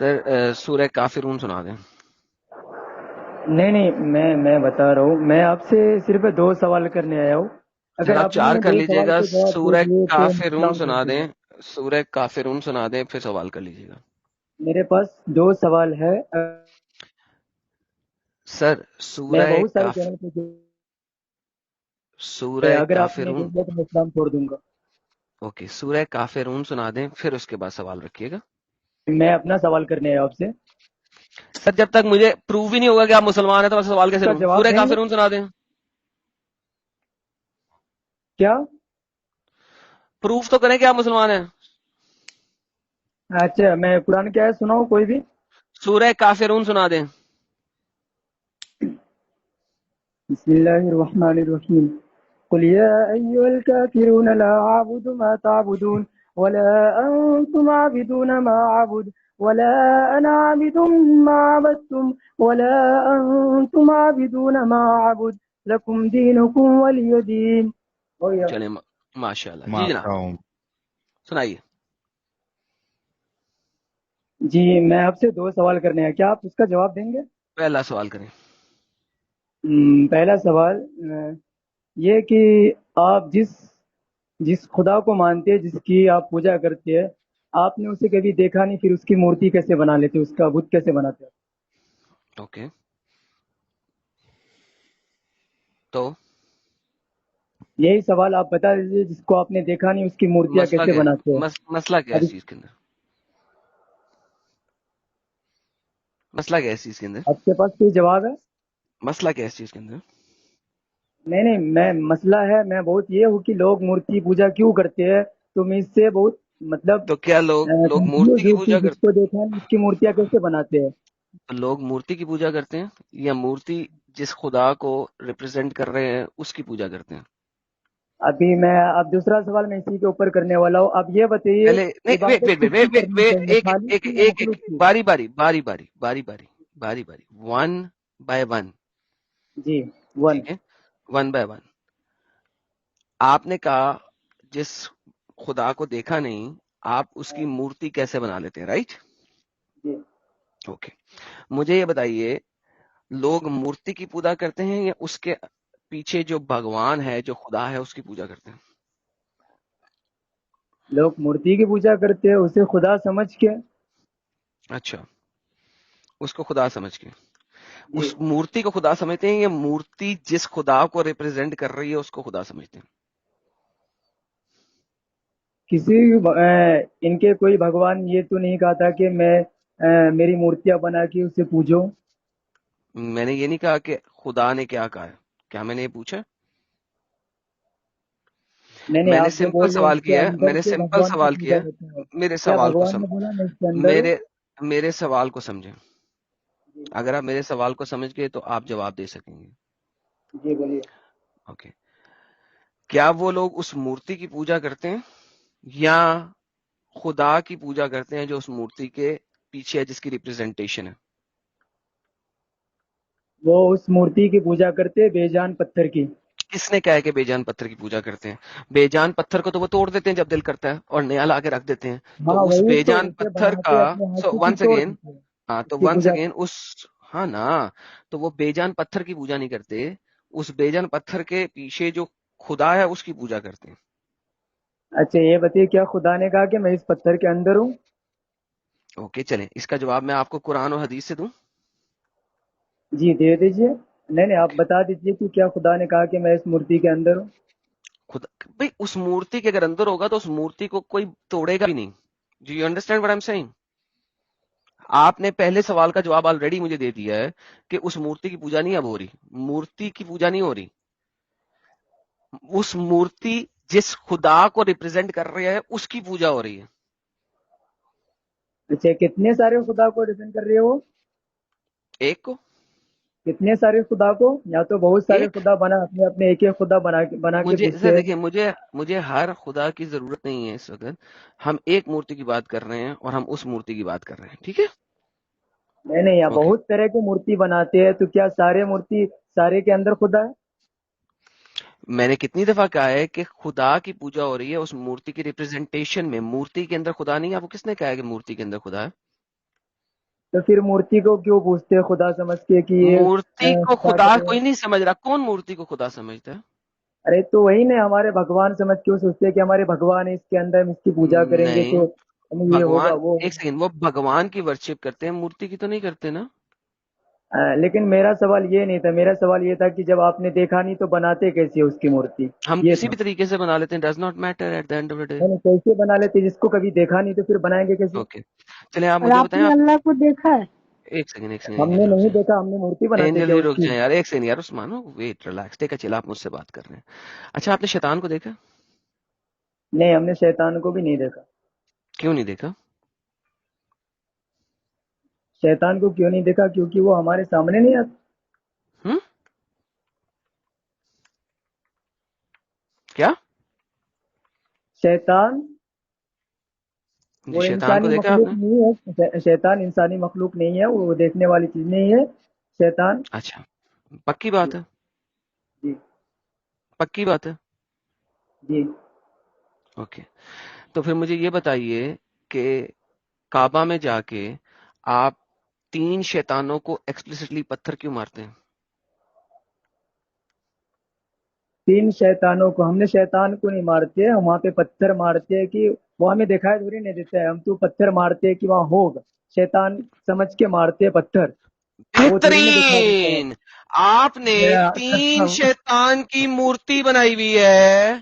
سر سورہ کافرون سنا دیں. نہیں میں بتا رہا ہوں. میں آپ سے صرف 2 سوال کرنے آیا ہوں. سر اگر آپ آپ نے 4 کر 2 لیجئے سوال گا. کے جواب دے سورہ دیے تو مسئلہ کافرون کر سنا دے دیں. گا. سورہ کافرون سنا دیں پھر سوال کر لیجئے گا. میرے پاس 2 سوال ہے. سر میں سورہ بہت سارے چینل پہ اگر آپ نے کافرون. دے دیا تو میں اسلام چھوڑ دوں گا. اوکے سورہ کافرون سنا دیں پھر اس کے بعد سوال رکھیے گا. میں اپنا سوال کرنے آیا آپ سے. سر جب تک مجھے پروو ہی نہیں ہوگا کہ آپ مسلمان ہیں تو میں سوال اس کیسے کا لوں. جواب سورہ دیں گے کافرون سنا دیں. کیا؟ پروف تو کریں کہ آپ مسلمان ہیں. اچھا میں قرآن کی آیت سناؤں کوئی بھی؟ سورہ کافرون سنا دیں. بسم اللہ الرحمن الرحیم. قل یا ایها الكافرون لا اعبد ما تعبدون ولا انتم عابدون ما اعبد ولا انا عابد ما عبدتم ولا انتم عابدون ما اعبد لكم دينكم ولي دين. چلیں ماشاء اللہ. جی جناب سنائیے. جی میں آپ سے 2 سوال کرنے ہیں. کیا آپ اس کا جواب دیں گے؟ پہلا سوال کریں. پہلا سوال یہ کہ آپ جس خدا کو مانتے ہیں، جس کی آپ پوجا کرتے ہیں، آپ نے اسے کبھی دیکھا نہیں، پھر اس کی مورتی کیسے بنا لیتے، اس کا بت کیسے بناتے ہیں؟ اوکے تو یہی سوال آپ بتا دیجیے. جس کو آپ نے دیکھا نہیں اس کی مورتیاں مسئلہ کیسے کیا بناتے ہیں؟ مسئلہ کیا ہے اب اس چیز کے اندر. مسئلہ کیا ہے اس چیز کے اندر. آپ کے پاس کوئی جواب ہے؟ مسئلہ کیا ہے اس چیز کے اندر. نہیں میں مسئلہ ہے، میں بہت یہ ہوں کہ لوگ مورتی پوجا کیوں کرتے ہیں، تو میں اس سے بہت مطلب تو کیا لوگ مورتی کنفیوز کی ہوں کہ پوجا جس کو دیکھا نہیں اس کی مورتیاں کیسے بناتے ہیں. لوگ مورتی کی پوجا کرتے ہیں یا مورتی جس خدا کو ریپرزینٹ کر رہے ہیں اس کی پوجا کرتے ہیں. ابھی میں اب دوسرا سوال میں اسی کے اوپر کرنے والا ہوں. اب یہ بتائیے پہلے نہیں ویٹ عبادت ویٹ کس ویٹ کی ویٹ کرنی ویٹ چاہیے، خالق کی یا ایک مخلوق کی؟ باری باری ون بائی ون. جی 1. ٹھیک ہے ون بائی ون. آپ نے کہا جس خدا کو دیکھا نہیں آپ اس کی مورتی کیسے بنا لیتے ہیں. رائٹ. جی اوکے مجھے یہ بتائیے لوگ مورتی کی پوجا کرتے ہیں یا اس کے پیچھے جو بھگوان ہے جو خدا ہے اس کی پوجا کرتے ہیں. لوگ مورتی کی پوجا کرتے ہیں اسے خدا سمجھ کے. اچھا اس کو خدا سمجھ کے جی اس مورتی کو خدا سمجھتے ہیں یا مورتی جس خدا کو ریپرزینٹ کر رہی ہے اس کو خدا سمجھتے ہیں. کسی ان کے کوئی بھگوان یہ تو نہیں کہا تھا کہ میں میری مورتیاں بنا کے اسے پوجو. میں نے یہ نہیں کہا کہ خدا نے کیا کہا ہے. کیا میں نے یہ پوچھا. نہیں میں نے آپ جو سمپل بول رہے ہیں سوال اس کے کیا ہے. میں اندر نے سے سمپل بھگوان کی سوال پوجا کیا ہوتی ہے. ہے. میرے کیا سوال کو بھگوان نے بولا میں اس کے اندر ہوں؟ میرے سوال کو سمجھیں. اگر آپ میرے سوال کو سمجھ گئے تو آپ جواب دے سکیں گے. جی بولیے. اوکے کیا وہ لوگ اس مورتی کی پوجا کرتے ہیں یا خدا کی پوجا کرتے ہیں جو اس مورتی کے پیچھے ہے جس کی ریپرزینٹیشن ہے. وہ اس مورتی کی پوجا کرتے بے جان پتھر کی. کس نے کہا ہے کہ بے جان پتھر کی پوجا کرتے ہیں. بے جان پتھر کو تو وہ توڑ دیتے ہیں جب دل کرتا ہے اور نیا لا کے رکھ دیتے ہیں. ہاں تو اس وہی بے تو جان اسے پتھر کا بناتے اپنے ہاتھ سے پھر ونس توڑ اگین دیتے ہیں ہاں اس تو کی ونس پوجا اگین کرتے اس ہاں نا تو وہ بے جان پتھر کی پوجا نہیں کرتے. اس بے جان پتھر کے پیچھے جو خدا ہے اس کی پوجا کرتے ہیں. ہیں. اچھا یہ بتائیے کیا خدا نے کہا کہ میں اس پتھر کے اندر ہوں؟ اوکے چلیں اس کا جواب میں آپ کو قرآن اور حدیث سے دوں. جی دے دیجیے. نہیں آپ اوکے بتا دیجیے کہ کیا خدا نے کہا کہ میں اس مورتی کے اندر ہوں؟ خدا بھائی اس مورتی کے اگر اندر ہوگا تو اس مورتی کو کوئی توڑے گا بھی نہیں. Do you understand what I am saying. آپ نے پہلے سوال کا جواب آلریڈی مجھے دے دیا ہے کہ اس مورتی کی پوجا نہیں اب ہو رہی. مورتی کی پوجا نہیں ہو رہی. اس مورتی جس خدا کو ریپرزینٹ کر رہی ہے اس کی پوجا ہو رہی ہے. اچھا کتنے سارے خدا کو ریپرزینٹ کر رہی ہے وہ؟ ایک کو کتنے سارے خدا کو؟ یا تو بہت سارے ایک خدا بنا اپنے اپنے ایک ایک خدا بنا کے مجھے سر پوچھتے ہیں. دیکھیے مجھے ہر خدا کی ضرورت نہیں ہے. اس وقت ہم ایک مورتی کی بات کر رہے ہیں اور ہم اس مورتی کی بات کر رہے ہیں. ٹھیک ہے نہیں یا اوکے بہت طرح کی مورتی بناتے ہیں، تو کیا سارے مورتی سارے کے اندر خدا ہے؟ میں نے کتنی دفعہ کہا ہے کہ خدا کی پوجا ہو رہی ہے اس مورتی کی ریپرزینٹیشن میں. مورتی کے اندر خدا نہیں ہے. آپ کو کس نے کہا ہے کہ مورتی کے اندر خدا ہے. تو پھر مورتی کو کیوں پوچھتے ہیں خدا سمجھ کے کہ یہ مورتی کو کیا خدا کہتے ہیں؟ کوئی نہیں سمجھ رہا. کون مورتی کو خدا سمجھتا ہے؟ ارے تو وہی نا ہمارے بھگوان سمجھ کے وہ سوچتے ہیں کہ ہمارے بھگوان ہے، اس کے اندر ہم اس کی پوجا کریں گے نہیں. تو ہمیں یہ ہوگا بھگوان وہ ایک سیکنڈ، وہ بھگوان کی ورشپ کرتے ہیں، مورتی کی تو نہیں کرتے نا. لیکن میرا سوال یہ نہیں تھا، میرا سوال یہ تھا کہ جب آپ نے دیکھا نہیں تو بناتے کیسے اس کی مورتی؟ ہم یہ کسی تھا. بھی طریقے سے بنا لیتے ہیں، does not matter at the end of the day. نہیں نہیں، کیسے بنا لیتے؟ جس کو کبھی دیکھا نہیں تو پھر بنائیں گے کیسے؟ اوکے، چلیں آپ اور مجھے آپ بتائیں. نے آپ اللہ کو دیکھا ہے؟ ایک سیکنڈ، ایک ہم سیکنڈ، نے رک نہیں جائیں. دیکھا، ہم نے مورتی بناتے اینجل کیا جی اس رک کی؟ جائیں یار، ایک سیکنڈ یار عثمان، ویٹ ریلیکس ٹیک اے چل. آپ مجھ سے بات کر رہے ہیں. اچھا آپ نے شیطان کو دیکھا؟ نہیں، ہم نے شیطان کو بھی نہیں دیکھا. کیوں نہیں دیکھا؟ شیطان کو کیوں نہیں دیکھا؟ کیونکہ وہ ہمارے سامنے نہیں آتا. ہم؟ کیا؟ شیطان جی وہ شیطان کو انسانی دیکھا آپ مخلوق نے؟ نہیں ہے، شیطان انسانی مخلوق نہیں ہے، وہ دیکھنے والی چیز نہیں ہے شیطان. اچھا، پکی جی بات ہے، جی پکی بات ہے. جی. اوکے، تو پھر مجھے یہ بتائیے کہ کعبہ میں جا کے آپ 3 شیطانوں کو ایکسپلیسٹلی پتھر کیوں مارتے ہیں؟ 3 شیطانوں کو ہم نے شیطان کو نہیں مارتے، ہم وہاں پہ پتھر مارتے ہیں کہ وہ ہمیں دکھائی تھوڑی نہیں دیتا ہے، ہم تو پتھر مارتے ہیں کہ وہاں ہوگا. شیطان سمجھ کے مارتے ہیں پتھر، وہ تھوڑی نہیں دکھائی دیتا ہے. بہترین. آپ نے میرا 3 شیطان کی مورتی بنائی ہوئی ہے، ہم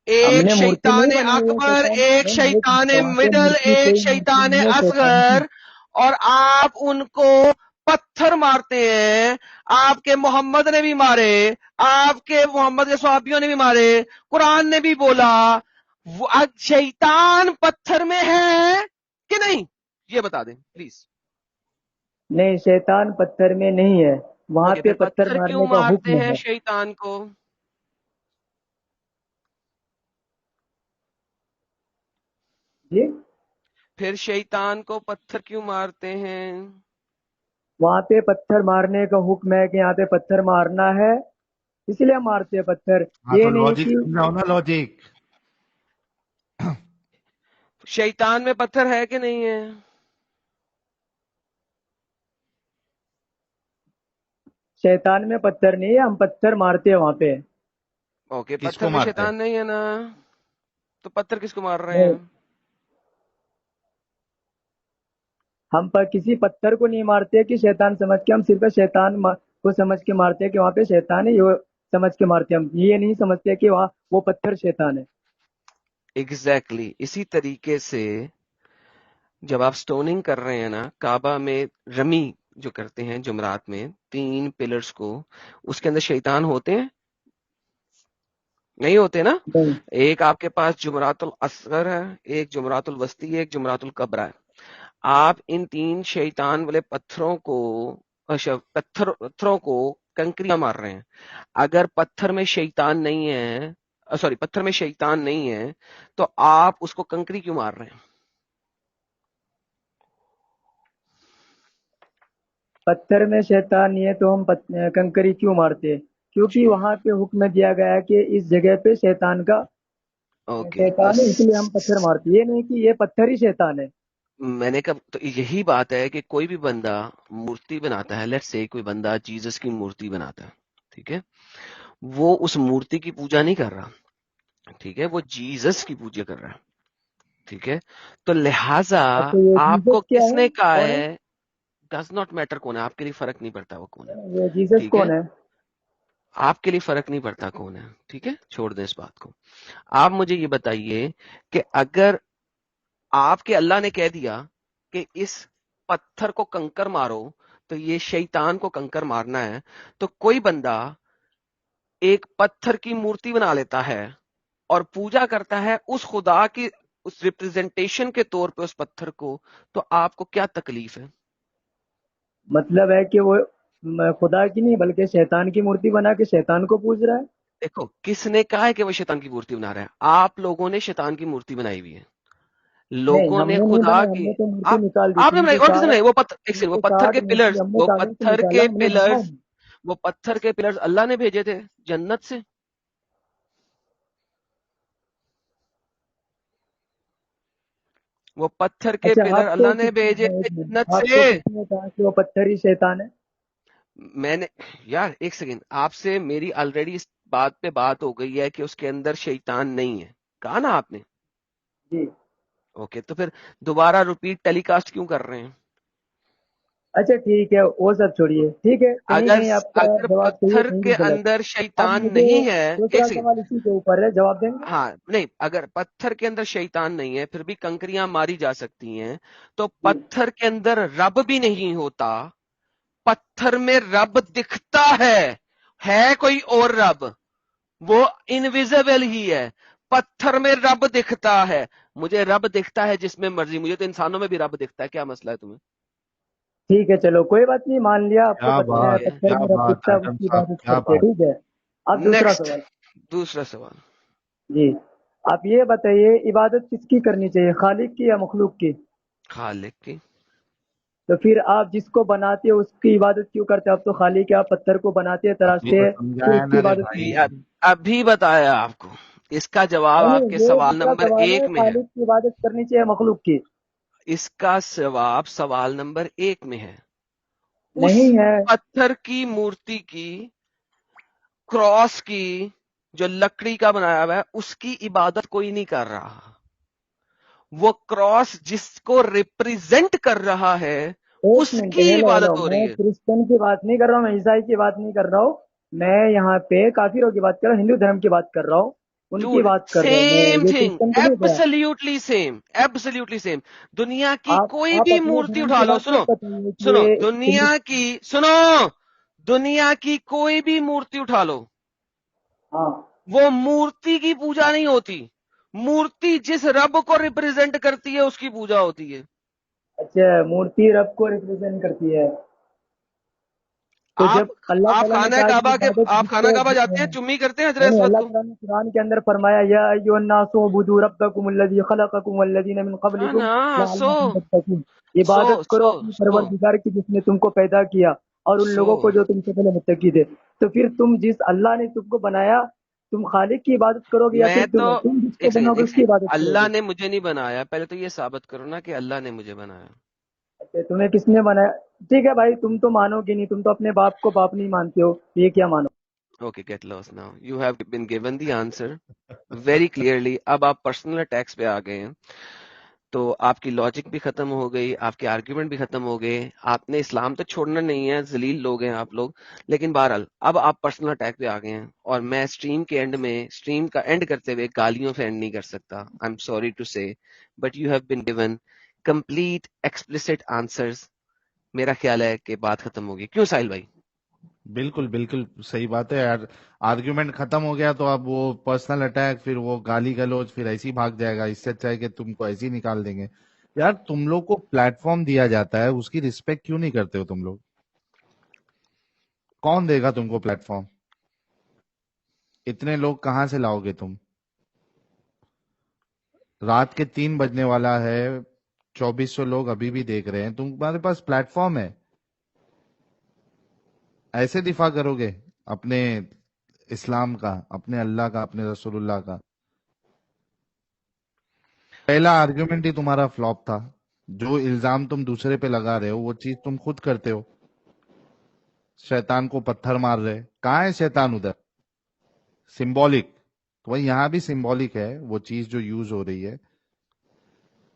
ایک نے مورتی شیطان نہیں بنائی ہے اکبر، شیطان. ایک نہیں، ایک شیطان منٹ، وہاں پہ مڈل، مورتی ایک کوئی مورتی شیطان نہیں ہے شیطان کی. اصغر، اور آپ ان کو پتھر مارتے ہیں. آپ کے محمد نے بھی مارے، آپ کے محمد کے صحابیوں نے بھی مارے، قرآن نے بھی بولا. شیطان پتھر میں ہے کہ نہیں؟ یہ بتا دیں پلیز. نہیں، شیطان پتھر میں نہیں ہے، وہاں اوکے، پہ پھر پتھر پتھر کیوں مارنے کا مارتے حکم ہیں ہے. شیطان کو؟ جی، پھر شیطان کو پتھر کیوں مارتے ہیں؟ وہاں پہ پتھر مارنے کا حکم ہے کہ یہاں پہ پتھر مارنا ہے، اس لیے ہم مارتے ہیں پتھر. ہاں تو یہ نہیں لوجک کہ سمجھاؤ نا، لوجک. شیطان میں پتھر ہے کہ نہیں ہے؟ شیطان میں پتھر نہیں ہے، ہم پتھر مارتے ہیں وہاں پہ. اوکے، کس پتھر کو میں مارتے ہیں؟ شیطان نہیں ہے نا، تو پتھر کس کو مار رہے نہیں، ہیں؟ ہم پر کسی پتھر کو نہیں مارتے کہ شیطان سمجھ کے، ہم صرف شیطان کو سمجھ کے مارتے ہیں کہ وہاں پہ شیطان ہے، یہ سمجھ کے مارتے ہیں. ہم یہ نہیں سمجھتے کہ وہاں وہ پتھر شیطان ہے. ایگزیکٹلی اسی طریقے سے جب آپ سٹوننگ کر رہے ہیں نا، کعبہ میں رمی جو کرتے ہیں جمرات میں 3 پلرز کو، اس کے اندر شیطان ہوتے ہیں نہیں ہوتے نا؟ نہیں، ایک آپ کے پاس جمرات الاصغر ہے، ایک جمرات الوسطی ہے، ایک جمرات الکبرى ہے. آپ ان 3 شیطان والے پتھروں کو کنکریاں مار رہے ہیں. اگر پتھر میں شیطان نہیں ہے، پتھر میں شیطان نہیں ہے تو آپ اس کو کنکری کیوں مار رہے ہیں؟ پتھر میں شیطان نہیں ہے تو ہم کنکری کیوں مارتے ہیں؟ کیونکہ جی وہاں پہ حکم دیا گیا ہے کہ اس جگہ پہ شیطان کا اوکے، شیطان ہے، اس لیے ہم پتھر مارتے ہیں. یہ نہیں کہ یہ پتھر ہی شیطان ہے. میں نے کہا تو یہی بات ہے کہ کوئی بھی بندہ مورتی بناتا ہے، لیٹ سے کوئی بندہ جیزس کی مورتی بناتا ہے، ٹھیک ہے، وہ اس مورتی کی پوجا نہیں کر رہا، ٹھیک ہے، وہ جیزس کی پوجا کر رہا ہے، ٹھیک ہے. تو لہذا اچھا، یہ آپ کو جیسس کیا کس ہے؟ نے کہا کون ہے ہے، ڈز ناٹ میٹر کون ہے، آپ کے لیے فرق نہیں پڑتا وہ کون ہے، یہ جیسس ٹھیک ہے، کون ہے؟ آپ کے لیے فرق نہیں پڑتا کون ہے، ٹھیک ہے، چھوڑ دیں اس بات کو. آپ مجھے یہ بتائیے کہ اگر آپ کے اللہ نے کہہ دیا کہ اس پتھر کو کنکر مارو، تو یہ شیطان کو کنکر مارنا ہے، تو کوئی بندہ ایک پتھر کی مورتی بنا لیتا ہے اور پوجا کرتا ہے اس خدا کی اس ریپرزنٹیشن کے طور پہ اس پتھر کو، تو آپ کو کیا تکلیف ہے؟ مطلب ہے کہ وہ خدا کی نہیں بلکہ شیطان کی مورتی بنا کے شیطان کو پوج رہا ہے. دیکھو کس نے کہا ہے کہ وہ شیطان کی مورتی بنا رہا ہے؟ آپ لوگوں نے شیطان کی مورتی بنائی ہوئی ہے، نہیں، لوگوں ہم نے نے نہیں خدا بنایا، ہم کی. نے تو مورتی آپ نکال دی آپ تھی نے ان بنائی کے اور کس نے ساتھ. بنائی؟ ان کے وہ پتھر ساتھ کے پلرز، ہم نے وہ کاغذ سے پتھر نکالا، کے ہم نے بنایا پلرز، نہیں. وہ پتھر کے پلرز اللہ نے بھیجے تھے جنت سے. وہ پتھر کے اچھا پلر آپ اللہ کو نے بھیجے ایک تھے منٹ، جنت آپ سے. کو کس نے کہا کہ وہ پتھر ہی شیطان ہے؟ میں نے یار ایک سیکنڈ، آپ سے میری آلریڈی اس بات پہ بات ہو گئی ہے کہ اس کے اندر شیطان نہیں ہے، کہا نا آپ نے. جی اوکے، تو پھر دوبارہ ریپیٹ ٹیلی کاسٹ کیوں کر رہے ہیں؟ اچھا ٹھیک ہے، وہ سب چھوڑیے، ٹھیک ہے، کہیں اگر کہیں آپ کا اگر جواب صحیح ہے پتھر کہیں بھی کے غلط. اندر اب شیطان مجھے نہیں ہے، ایک دوسرا سیکنڈ. سوال اسی کے اوپر ہے، جواب دیں گے؟ ہاں نہیں، اگر پتھر کے اندر شیطان نہیں ہے پھر بھی کنکریاں ماری جا سکتی ہیں، تو جی پتھر کے اندر رب بھی نہیں ہوتا. پتھر میں رب دکھتا ہے کوئی اور رب، وہ انویزیبل ہی ہے. پتھر میں رب دکھتا ہے، مجھے رب دکھتا ہے جس میں مرضی، مجھے تو انسانوں میں بھی رب دکھتا ہے. کیا مسئلہ ہے تمہیں؟ ٹھیک ہے، چلو کوئی بات نہیں، مان لیا آپ کو کیا بات، پتھر کیا میں رب بات دکھتا ہے ہے، اس اعظم کی صاحب، عبادت کیا کرتے ہیں، بات. ٹھیک ہے. اب دوسرا نیکسٹ، سوال. دوسرا سوال. جی آپ یہ بتائیے، عبادت کس کی کرنی چاہیے، خالق کی یا مخلوق کی؟ خالق کی. تو پھر آپ جس کو بناتے ہیں اس کی عبادت کیوں کرتے ہیں؟ آپ تو خالق ہے، آپ پتھر کو بناتے ہیں، ابھی تراشتے تو ہیں، پھر سمجھایا اس کی نا رے عبادت کیوں بھائی. کرتے ہیں؟ ابھی بتایا آپ کو، اس کا جواب نہیں آپ نہیں، کے یہ سوال دوسرا نمبر سوال ہے، 1 میں ہے. خالق کی عبادت کرنی چاہیے مخلوق کی؟ اس کا جواب سوال نمبر 1 میں ہے. اس نہیں ہے. پتھر کی مورتی کی، کراس کی، جو لکڑی کا بنایا ہوا ہے، اس کی عبادت کوئی نہیں کر رہا. وہ کراس جس کو ریپریزنٹ کر رہا ہے ایک اس منٹ، کی ہیلو ہیلو، عبادت ہو میں رہی ہے. کرسچن کی بات نہیں کر رہا ہوں، میں عیسائی کی بات نہیں کر رہا ہوں، میں یہاں پہ کافروں کی بات کر رہا ہوں، ہندو دھرم کی بات کر رہا ہوں، ان کی جھوٹ، بات کر رہا ہوں میں، سیم یہ تھنگ، کرسچن تو نہیں تھا. Absolutely same, absolutely same. دنیا کی کوئی آپ بھی اپنے مورتی دھرم اٹھا کی لو، بات سنو مت بتائیے کہ سنو، یہ دنیا کی، سنو، دنیا کی کوئی بھی مورتی اٹھا لو، ہاں وہ مورتی کی پوجا نہیں ہوتی. مورتی جس رب کو ریپریزنٹ کرتی ہے اس کی پوجا ہوتی ہے. اچھا، مورتی رب کو ریپرزینٹ کرتی ہے، تو آپ جب اللہ آپ تعالیٰ نے خانہ کہا کہ کعبہ کے، عبادت آپ جس خانہ کو کعبہ جاتے ہیں، چمی کرتے ہیں حضرت نہیں، اسود اللہ کو؟ تعالیٰ نے قرآن کے اندر فرمایا یا ایھا الناس اعبدوا ربکم الذی خلقکم والذین من قبلکم نا سو لعلکم تتقون. سو عبادت کرو سو اپنے سو پروردگار کی جس نے تم کو پیدا کیا، اور ان سو لوگوں کو جو تم سے پہلے متقی تھے. تو پھر تم جس اللہ نے تم کو بنایا، تم خالق کی عبادت کرو گے یا میں پھر تو، تم جس کو ایک سیکنڈ بناؤ گے ایک اس کی سیکنڈ، عبادت کرو اللہ گے؟ نے مجھے نہیں بنایا، پہلے تو یہ ثابت کرو نا کہ اللہ نے مجھے بنایا. اچھا، تمہیں کس نے بنایا؟ ٹھیک ہے بھائی، تم تو مانو گے نہیں، تم تو اپنے باپ کو باپ نہیں مانتے ہو، یہ کیا مانو؟ Okay get lost now, you have been given the answer very clearly. اب آپ پرسنل اٹیکس پہ آ گئے ہیں، تو آپ کی لاجک بھی ختم ہو گئی، آپ کے آرگیومنٹ بھی ختم ہو گئے. آپ نے اسلام تو چھوڑنا نہیں ہے، ذلیل لوگ ہیں آپ لوگ. لیکن بہرحال اب آپ پرسنل اٹیک پہ آ گئے ہیں، اور میں اسٹریم کے اینڈ میں، اسٹریم کا اینڈ کرتے ہوئے گالیوں سے اینڈ نہیں کر سکتا. آئی ایم سوری ٹو سے، but you have been given complete explicit answers. میرا خیال ہے کہ بات ختم ہوگی. کیوں ساحل بھائی؟ بالکل بالکل صحیح بات ہے یار. آرگیومنٹ ختم ہو گیا تو اب وہ پرسنل اٹیک، پھر وہ گالی گلوچ، پھر ایسی بھاگ جائے گا. اس سے اچھا ہے کہ تم کو ایسی نکال دیں گے. یار تم لوگ کو پلیٹ فارم دیا جاتا ہے، اس کی رسپیکٹ کیوں نہیں کرتے ہو تم لوگ؟ کون دے گا تم کو پلیٹ فارم؟ اتنے لوگ کہاں سے لاؤ گے تم؟ رات کے 3 بجنے والا ہے، 2400 لوگ ابھی بھی دیکھ رہے ہیں، تمہارے پاس پلیٹ فارم ہے. ایسے دفاع کرو گے اپنے اسلام کا، اپنے اللہ کا، اپنے رسول اللہ کا؟ پہلا آرگیومنٹ ہی تمہارا فلاپ تھا. جو الزام تم دوسرے پہ لگا رہے ہو وہ چیز تم خود کرتے ہو. شیطان کو پتھر مار رہے، کہاں ہے شیطان؟ ادھر سمبولک. تو وہی یہاں بھی سمبولک ہے، وہ چیز جو یوز ہو رہی ہے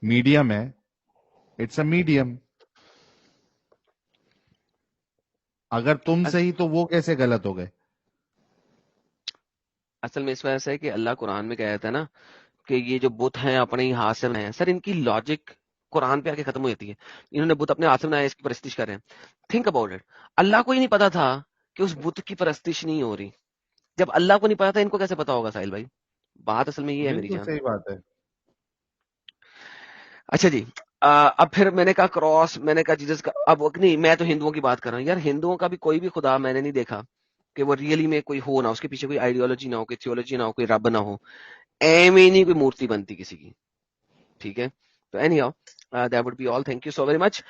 میڈیم ہے. It's a medium. اگر تم صحیح تو وہ کیسے غلط ہو گئے؟ اصل میں اس وجہ سے ہے کہ اللہ قرآن میں کہتا ہے نا کہ یہ جو بت ہیں اپنے ہی ہاتھ سے بنائے ہیں. سر ان کی لاجک قرآن پہ آ کے ختم ہو جاتی ہے. انہوں نے بت اپنے ہاتھ سے بنایا، اس کی پرستش کر رہے ہیں. Think about it. اللہ کو ہی نہیں پتا تھا کہ اس بت کی پرستش نہیں ہو رہی. جب اللہ کو نہیں پتا تھا ان کو کیسے پتا ہوگا ساحل بھائی؟ بات اصل میں یہ ہے میری بالکل جان. صحیح بات ہے. اچھا جی، اب پھر میں نے کہا کراس، میں نے کہا جیسس کا، اب نہیں، میں تو ہندوؤں کی بات کر رہا ہوں. یار ہندوؤں کا بھی کوئی بھی خدا میں نے نہیں دیکھا کہ وہ ریئلی میں کوئی ہو نہ، اس کے پیچھے کوئی آئیڈیالوجی نہ ہو، کوئی تھیولوجی نہ ہو، کوئی رب نہ ہو. ایم ہی نہیں کوئی مورتی بنتی کسی کی. ٹھیک ہے، تو any how that would be all. Thank you so very much.